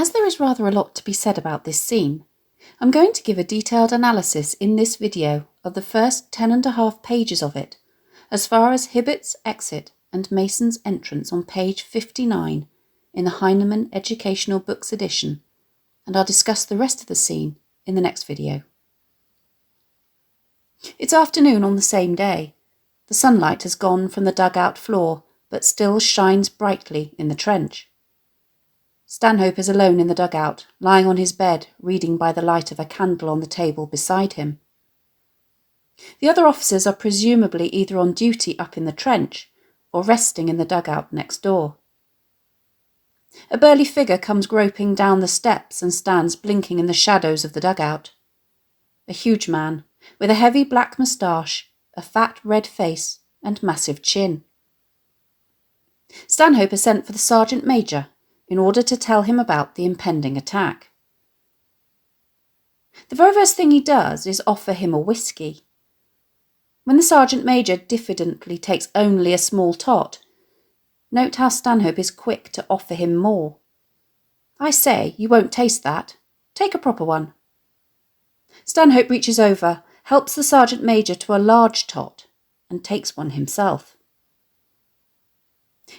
As there is rather a lot to be said about this scene, I'm going to give a detailed analysis in this video of the first 10.5 pages of it, as far as Hibbert's exit and Mason's entrance on page 59 in the Heinemann Educational Books edition, and I'll discuss the rest of the scene in the next video. It's afternoon on the same day. The sunlight has gone from the dugout floor, but still shines brightly in the trench. Stanhope is alone in the dugout, lying on his bed, reading by the light of a candle on the table beside him. The other officers are presumably either on duty up in the trench or resting in the dugout next door. A burly figure comes groping down the steps and stands blinking in the shadows of the dugout. A huge man, with a heavy black moustache, a fat red face and massive chin. Stanhope has sent for the sergeant major in order to tell him about the impending attack. The very first thing he does is offer him a whisky. When the sergeant major diffidently takes only a small tot, note how Stanhope is quick to offer him more. "I say, you won't taste that. Take a proper one." Stanhope reaches over, helps the sergeant major to a large tot, and takes one himself.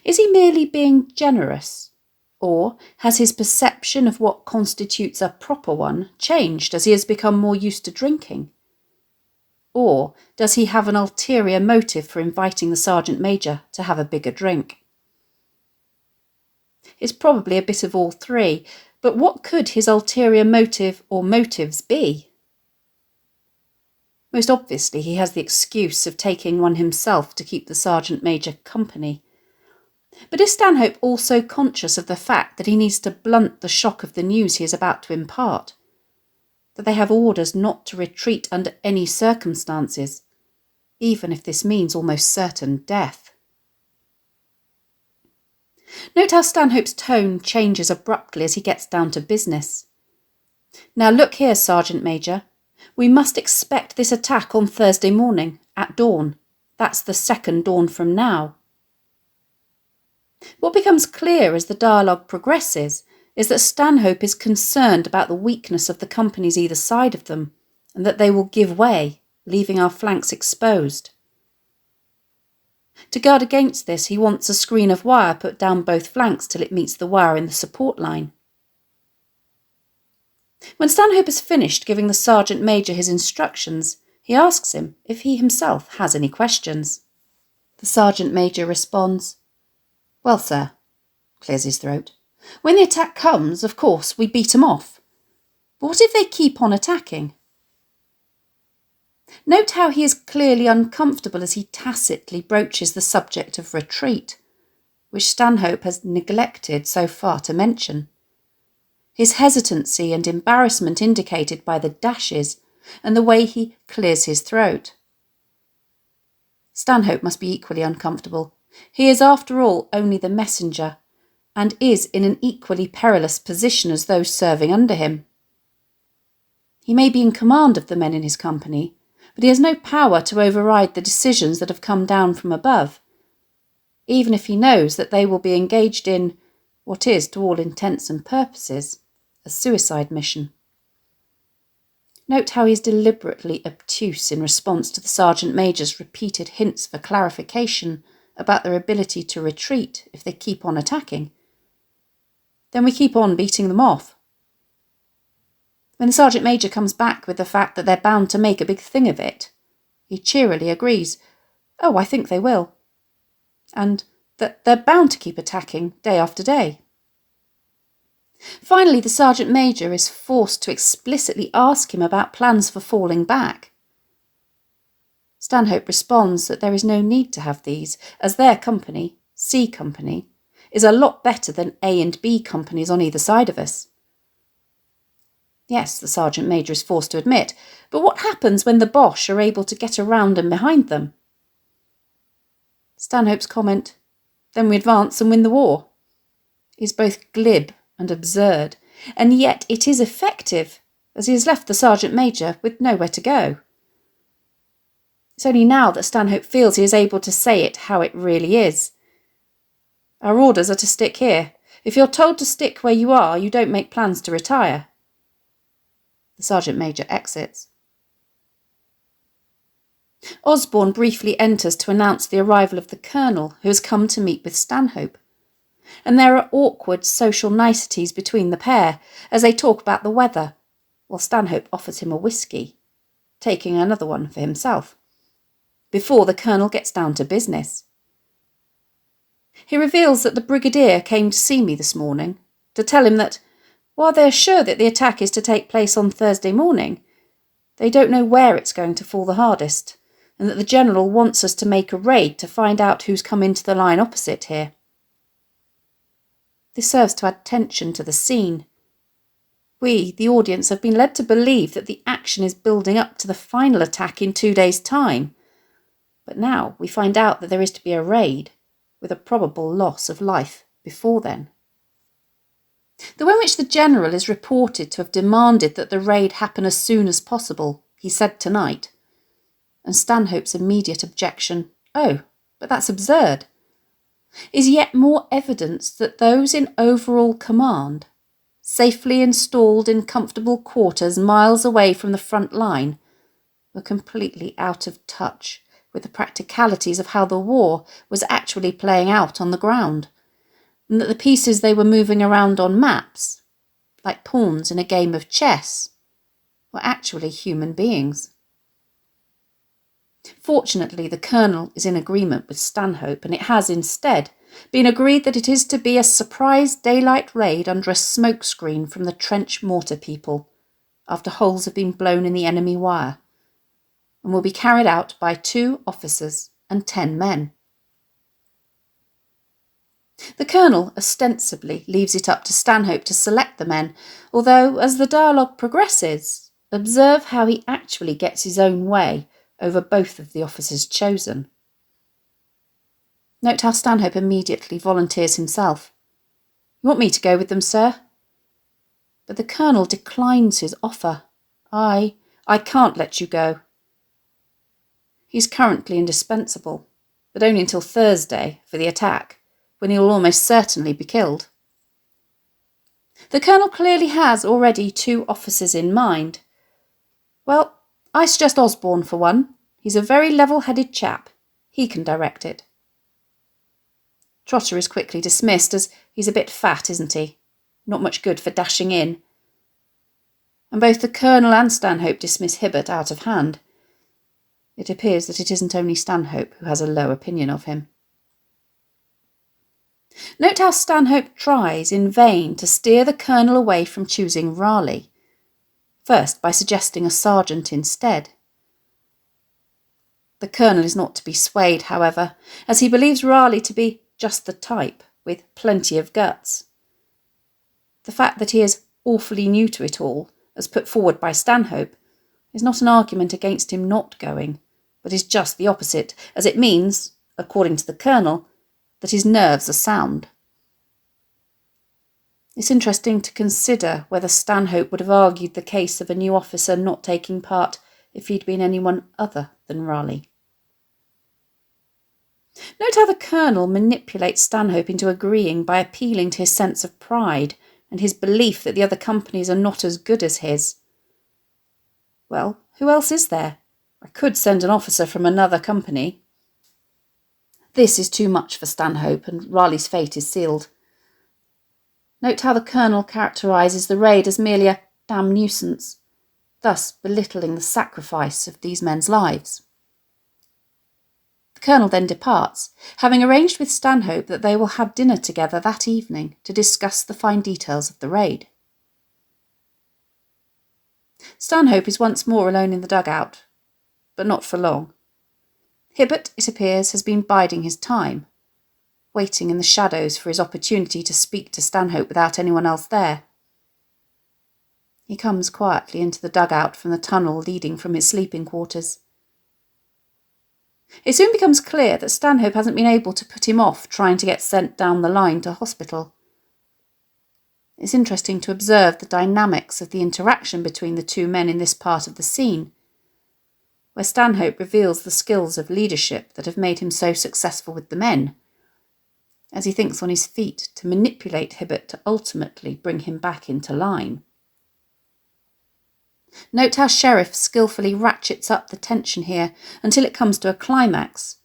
Is he merely being generous? Or has his perception of what constitutes a proper one changed as he has become more used to drinking? Or does he have an ulterior motive for inviting the sergeant major to have a bigger drink? It's probably a bit of all three, but what could his ulterior motive or motives be? Most obviously he has the excuse of taking one himself to keep the sergeant major company. But is Stanhope also conscious of the fact that he needs to blunt the shock of the news he is about to impart? That they have orders not to retreat under any circumstances, even if this means almost certain death? Note how Stanhope's tone changes abruptly as he gets down to business. "Now look here, Sergeant Major. We must expect this attack on Thursday morning, at dawn. That's the second dawn from now." What becomes clear as the dialogue progresses is that Stanhope is concerned about the weakness of the companies either side of them, and that they will give way, leaving our flanks exposed. To guard against this, he wants a screen of wire put down both flanks till it meets the wire in the support line. When Stanhope has finished giving the sergeant major his instructions, he asks him if he himself has any questions. The sergeant major responds, "Well, sir," clears his throat, "when the attack comes, of course, we beat 'em off. But what if they keep on attacking?" Note how he is clearly uncomfortable as he tacitly broaches the subject of retreat, which Stanhope has neglected so far to mention. His hesitancy and embarrassment indicated by the dashes and the way he clears his throat. Stanhope must be equally uncomfortable. He is, after all, only the messenger, and is in an equally perilous position as those serving under him. He may be in command of the men in his company, but he has no power to override the decisions that have come down from above, even if he knows that they will be engaged in what is, to all intents and purposes, a suicide mission. Note how he is deliberately obtuse in response to the sergeant major's repeated hints for clarification about their ability to retreat if they keep on attacking. "Then we keep on beating them off." When the sergeant major comes back with the fact that they're bound to make a big thing of it, he cheerily agrees, "Oh, I think they will," and that they're bound to keep attacking day after day. Finally, the sergeant major is forced to explicitly ask him about plans for falling back. Stanhope responds that there is no need to have these, as their company, C Company, is a lot better than A and B companies on either side of us. Yes, the sergeant major is forced to admit, but what happens when the Boche are able to get around and behind them? Stanhope's comment, "Then we advance and win the war," is both glib and absurd, and yet it is effective, as he has left the sergeant major with nowhere to go. It's only now that Stanhope feels he is able to say it how it really is. "Our orders are to stick here. If you're told to stick where you are, you don't make plans to retire. The Sergeant Major exits. Osborne briefly enters to announce the arrival of the Colonel, who has come to meet with Stanhope. And there are awkward social niceties between the pair as they talk about the weather, while Stanhope offers him a whisky, taking another one for himself, before the Colonel gets down to business. He reveals that the Brigadier came to see me this morning to tell him that, while they are sure that the attack is to take place on Thursday morning, they don't know where it's going to fall the hardest, and that the General wants us to make a raid to find out who's come into the line opposite here. This serves to add tension to the scene. We, the audience, have been led to believe that the action is building up to the final attack in 2 days' time. But now we find out that there is to be a raid, with a probable loss of life before then. The way in which the General is reported to have demanded that the raid happen as soon as possible, he said tonight, and Stanhope's immediate objection, "Oh, but that's absurd," is yet more evidence that those in overall command, safely installed in comfortable quarters miles away from the front line, were completely out of touch with the practicalities of how the war was actually playing out on the ground, and that the pieces they were moving around on maps, like pawns in a game of chess, were actually human beings. Fortunately, the Colonel is in agreement with Stanhope, and it has instead been agreed that it is to be a surprise daylight raid under a smokescreen from the trench mortar people, after holes have been blown in the enemy wire, and will be carried out by 2 officers and 10 men. The Colonel ostensibly leaves it up to Stanhope to select the men, although, as the dialogue progresses, observe how he actually gets his own way over both of the officers chosen. Note how Stanhope immediately volunteers himself. "You want me to go with them, sir?" But the Colonel declines his offer. I can't let you go." He's currently indispensable, but only until Thursday for the attack, when he will almost certainly be killed. The Colonel clearly has already 2 officers in mind. "Well, I suggest Osborne for one. He's a very level-headed chap. He can direct it." Trotter is quickly dismissed, as he's a bit fat, isn't he? Not much good for dashing in. And both the Colonel and Stanhope dismiss Hibbert out of hand. It appears that it isn't only Stanhope who has a low opinion of him. Note how Stanhope tries in vain to steer the Colonel away from choosing Raleigh, first by suggesting a sergeant instead. The Colonel is not to be swayed, however, as he believes Raleigh to be just the type, with plenty of guts. The fact that he is awfully new to it all, as put forward by Stanhope, is not an argument against him not going, but is just the opposite, as it means, according to the Colonel, that his nerves are sound. It's interesting to consider whether Stanhope would have argued the case of a new officer not taking part if he'd been anyone other than Raleigh. Note how the Colonel manipulates Stanhope into agreeing by appealing to his sense of pride and his belief that the other companies are not as good as his. Well, who else is there? I could send an officer from another company. This is too much for Stanhope, and Raleigh's fate is sealed. Note how the Colonel characterises the raid as merely a damn nuisance, thus belittling the sacrifice of these men's lives. The Colonel then departs, having arranged with Stanhope that they will have dinner together that evening to discuss the fine details of the raid. Stanhope is once more alone in the dugout, but not for long. Hibbert, it appears, has been biding his time, waiting in the shadows for his opportunity to speak to Stanhope without anyone else there. He comes quietly into the dugout from the tunnel leading from his sleeping quarters. It soon becomes clear that Stanhope hasn't been able to put him off trying to get sent down the line to hospital. It's interesting to observe the dynamics of the interaction between the 2 men in this part of the scene, where Stanhope reveals the skills of leadership that have made him so successful with the men, as he thinks on his feet to manipulate Hibbert to ultimately bring him back into line. Note how Sheriff skillfully ratchets up the tension here until it comes to a climax,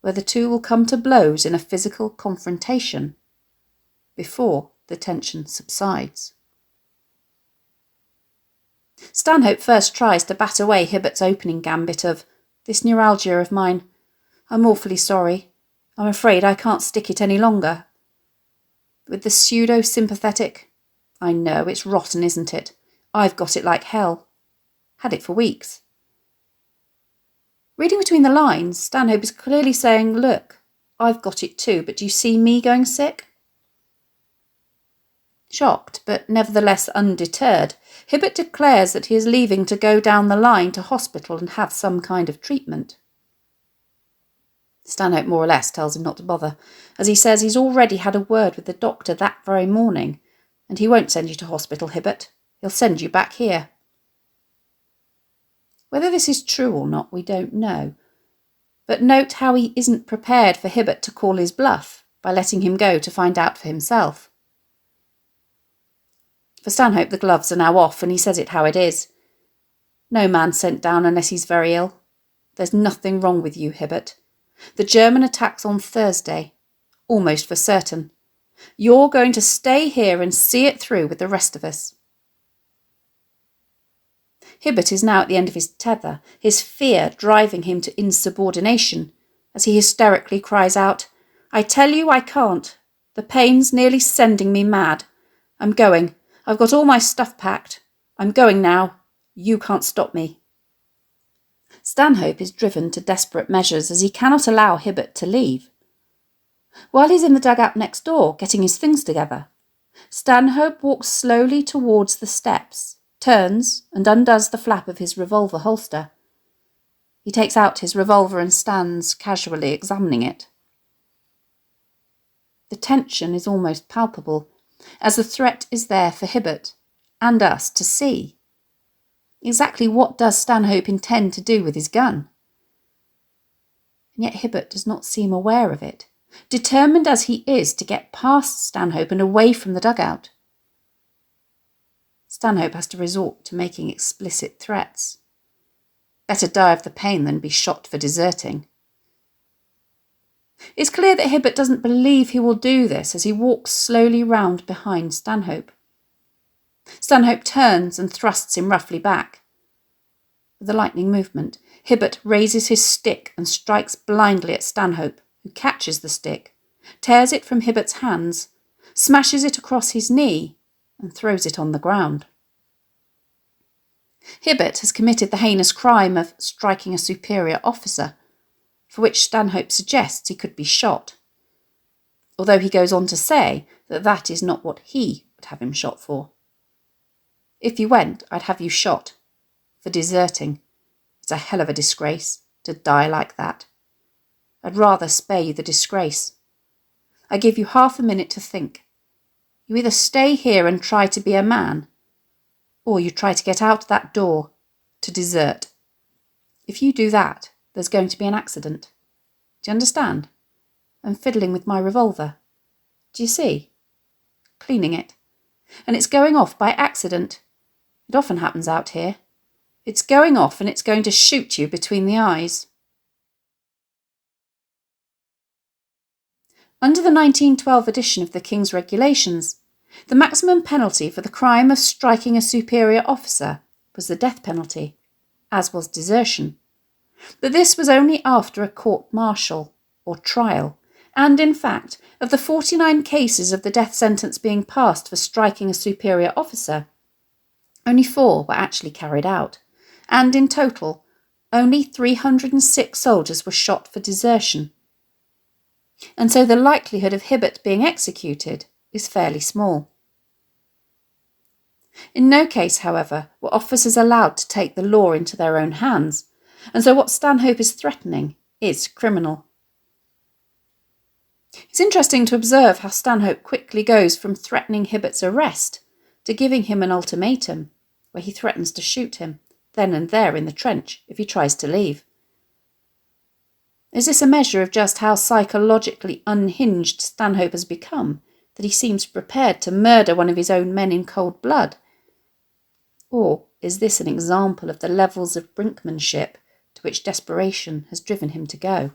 where the two will come to blows in a physical confrontation before the tension subsides. Stanhope first tries to bat away Hibbert's opening gambit of, "This neuralgia of mine, I'm awfully sorry. I'm afraid I can't stick it any longer," with the pseudo-sympathetic, "I know, it's rotten, isn't it? I've got it like hell. Had it for weeks." Reading between the lines, Stanhope is clearly saying, "Look, I've got it too, but do you see me going sick?" Shocked, but nevertheless undeterred, Hibbert declares that he is leaving to go down the line to hospital and have some kind of treatment. Stanhope more or less tells him not to bother, as he says he's already had a word with the doctor that very morning, and he won't send you to hospital, Hibbert. He'll send you back here. Whether this is true or not, we don't know, but note how he isn't prepared for Hibbert to call his bluff by letting him go to find out for himself. For Stanhope, the gloves are now off, and he says it how it is. No man sent down unless he's very ill. There's nothing wrong with you, Hibbert. The German attack's on Thursday, almost for certain. You're going to stay here and see it through with the rest of us. Hibbert is now at the end of his tether, his fear driving him to insubordination, as he hysterically cries out, "I tell you I can't. The pain's nearly sending me mad. I'm going. I've got all my stuff packed. I'm going now. You can't stop me." Stanhope is driven to desperate measures as he cannot allow Hibbert to leave. While he's in the dugout next door, getting his things together, Stanhope walks slowly towards the steps, turns and undoes the flap of his revolver holster. He takes out his revolver and stands casually examining it. The tension is almost palpable, as the threat is there for Hibbert and us to see. Exactly what does Stanhope intend to do with his gun? And yet Hibbert does not seem aware of it, determined as he is to get past Stanhope and away from the dugout. Stanhope has to resort to making explicit threats. Better die of the pain than be shot for deserting. It's clear that Hibbert doesn't believe he will do this as he walks slowly round behind Stanhope. Stanhope turns and thrusts him roughly back. With a lightning movement, Hibbert raises his stick and strikes blindly at Stanhope, who catches the stick, tears it from Hibbert's hands, smashes it across his knee, and throws it on the ground. Hibbert has committed the heinous crime of striking a superior officer, for which Stanhope suggests he could be shot, although he goes on to say that that is not what he would have him shot for. "If you went, I'd have you shot. For deserting. It's a hell of a disgrace, to die like that. I'd rather spare you the disgrace. I give you half a minute to think. You either stay here and try to be a man, or you try to get out that door, to desert. If you do that, there's going to be an accident. Do you understand? I'm fiddling with my revolver. Do you see? Cleaning it. And it's going off by accident. It often happens out here. It's going off and it's going to shoot you between the eyes." Under the 1912 edition of the King's Regulations, the maximum penalty for the crime of striking a superior officer was the death penalty, as was desertion. But this was only after a court-martial, or trial, and in fact, of the 49 cases of the death sentence being passed for striking a superior officer, only 4 were actually carried out, and in total, only 306 soldiers were shot for desertion. And so the likelihood of Hibbert being executed is fairly small. In no case, however, were officers allowed to take the law into their own hands, and so what Stanhope is threatening is criminal. It's interesting to observe how Stanhope quickly goes from threatening Hibbert's arrest to giving him an ultimatum, where he threatens to shoot him, then and there in the trench, if he tries to leave. Is this a measure of just how psychologically unhinged Stanhope has become, that he seems prepared to murder one of his own men in cold blood? Or is this an example of the levels of brinkmanship to which desperation has driven him to go?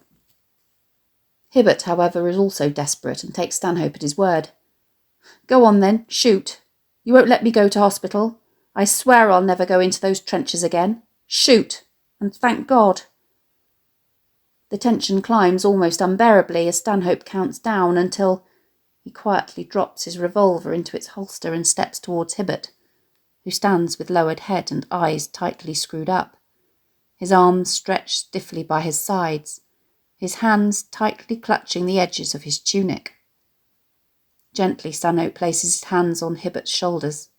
Hibbert, however, is also desperate and takes Stanhope at his word. "Go on then, shoot. You won't let me go to hospital. I swear I'll never go into those trenches again. Shoot, and thank God." The tension climbs almost unbearably as Stanhope counts down until he quietly drops his revolver into its holster and steps towards Hibbert, who stands with lowered head and eyes tightly screwed up, his arms stretched stiffly by his sides, his hands tightly clutching the edges of his tunic. Gently, Stanhope places his hands on Hibbert's shoulders.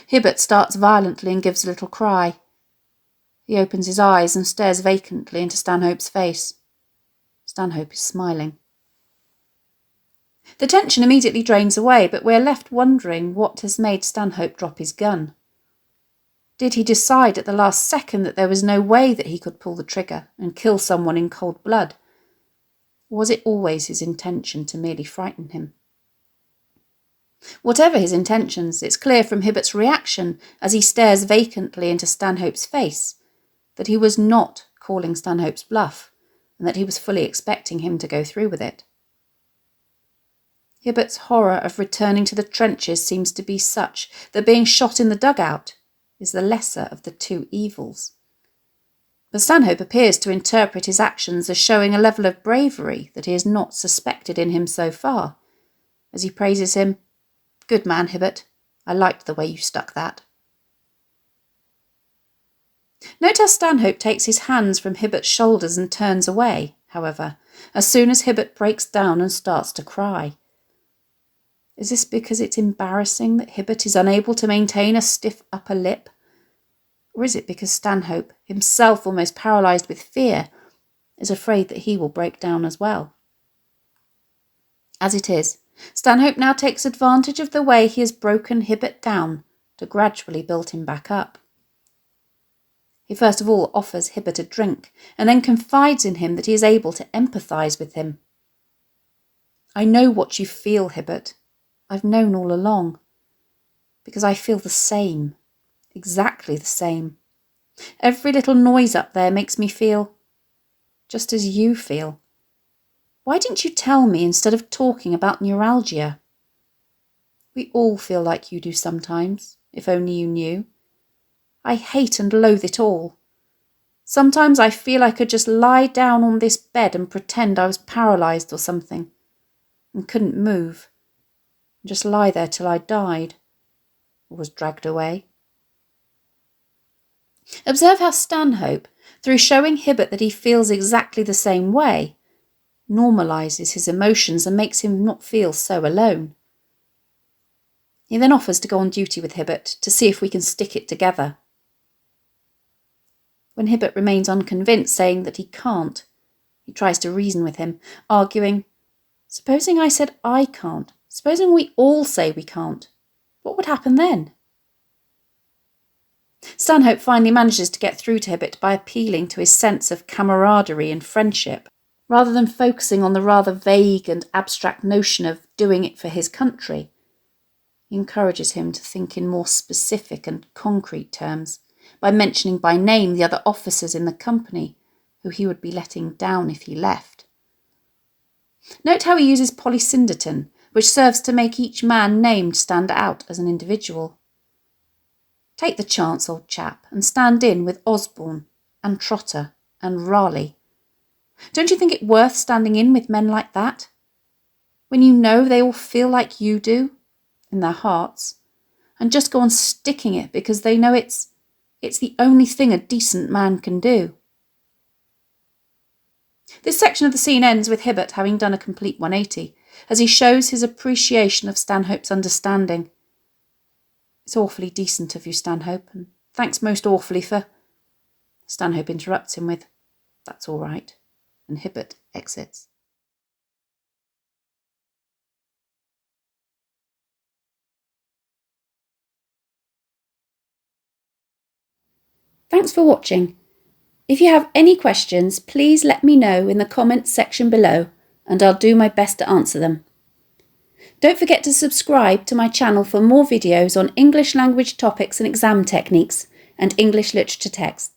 Hibbert starts violently and gives a little cry. He opens his eyes and stares vacantly into Stanhope's face. Stanhope is smiling. The tension immediately drains away, but we're left wondering what has made Stanhope drop his gun. Did he decide at the last second that there was no way that he could pull the trigger and kill someone in cold blood? Or was it always his intention to merely frighten him? Whatever his intentions, it's clear from Hibbert's reaction as he stares vacantly into Stanhope's face that he was not calling Stanhope's bluff and that he was fully expecting him to go through with it. Hibbert's horror of returning to the trenches seems to be such that being shot in the dugout is the lesser of the two evils. But Stanhope appears to interpret his actions as showing a level of bravery that he has not suspected in him so far, as he praises him. "Good man, Hibbert. I liked the way you stuck that." Note how Stanhope takes his hands from Hibbert's shoulders and turns away, however, as soon as Hibbert breaks down and starts to cry. Is this because it's embarrassing that Hibbert is unable to maintain a stiff upper lip? Or is it because Stanhope, himself almost paralysed with fear, is afraid that he will break down as well? As it is, Stanhope now takes advantage of the way he has broken Hibbert down to gradually build him back up. He first of all offers Hibbert a drink and then confides in him that he is able to empathise with him. "I know what you feel, Hibbert. I've known all along. Because I feel the same. Exactly the same. Every little noise up there makes me feel just as you feel. Why didn't you tell me instead of talking about neuralgia? We all feel like you do sometimes, if only you knew. I hate and loathe it all. Sometimes I feel I could just lie down on this bed and pretend I was paralysed or something, and couldn't move, and just lie there till I died, or was dragged away." Observe how Stanhope, through showing Hibbert that he feels exactly the same way, normalises his emotions and makes him not feel so alone. He then offers to go on duty with Hibbert to see if we can stick it together. When Hibbert remains unconvinced, saying that he can't, he tries to reason with him, arguing, "Supposing I said I can't, supposing we all say we can't, what would happen then?" Stanhope finally manages to get through to Hibbert by appealing to his sense of camaraderie and friendship, rather than focusing on the rather vague and abstract notion of doing it for his country. He encourages him to think in more specific and concrete terms, by mentioning by name the other officers in the company who he would be letting down if he left. Note how he uses polysyndeton, which serves to make each man named stand out as an individual. Take the chance, old chap, and stand in with Osborne and Trotter and Raleigh. Don't you think it worth standing in with men like that? When you know they all feel like you do, in their hearts, and just go on sticking it because they know it's the only thing a decent man can do. This section of the scene ends with Hibbert having done a complete 180, as he shows his appreciation of Stanhope's understanding. "It's awfully decent of you, Stanhope, and thanks most awfully for—" Stanhope interrupts him with, "That's all right," and Hibbert exits. Thanks for watching. If you have any questions, please let me know in the comments section below and I'll do my best to answer them. Don't forget to subscribe to my channel for more videos on English language topics and exam techniques and English literature text.